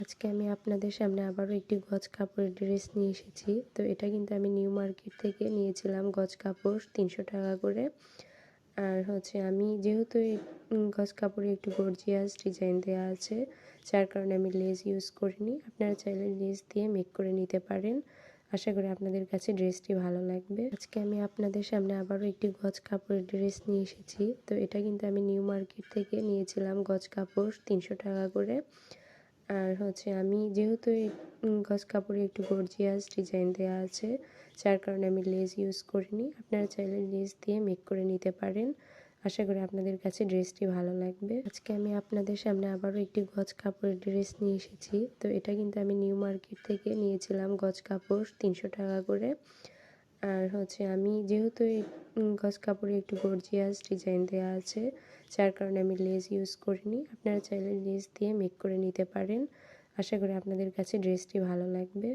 আজকে আমি আপনাদের সামনে আবারও একটি গজ কাপড়ের ড্রেস নিয়ে এসেছি। তো এটা কিন্তু আমি নিউ মার্কেট থেকে নিয়েছিলাম গজ কাপড় ৩০০ টাকা করে। আর আমি যেহেতু এই গজ কাপড়ে একটু গর্জিয়াস ডিজাইন দেওয়া আছে, যার কারণে আমি লেস ইউজ করিনি। আপনারা চাইলে লেস দিয়ে মেক করে নিতে পারেন। আশা করি আপনাদের কাছে ড্রেসটি ভালো লাগবে। আজকে আমি আপনাদের সামনে আবারও একটি গজ কাপড়ের ড্রেস নিয়ে এসেছি। তো এটা কিন্তু আমি নিউ মার্কেট থেকে নিয়েছিলাম গজ কাপড় ৩০০ টাকা করে। আর আমি যেহেতু এই গজ কাপড়ে একটু গর্জিয়াস ডিজাইন দেওয়া আছে, যার কারণে আমি লেস ইউজ করিনি। আপনারা চাইলে লেস দিয়ে মেক করে নিতে পারেন। আশা করি আপনাদের কাছে ড্রেসটি ভালো লাগবে। আজকে আমি আপনাদের সামনে আবারও একটি গজ কাপড়ের ড্রেস নিয়ে এসেছি। তো এটা কিন্তু আমি নিউ মার্কেট থেকে নিয়েছিলাম গজ কাপড় ৩০০ টাকা করে। আর আমি যেহেতু এই গজ কাপড়ে একটু গর্জিয়াস ডিজাইন দেওয়া আছে, যার কারণে আমি লেস ইউজ করিনি। আপনারা চাইলে লেস দিয়ে মেক করে নিতে পারেন। আশা করি আপনাদের কাছে ড্রেসটি ভালো লাগবে।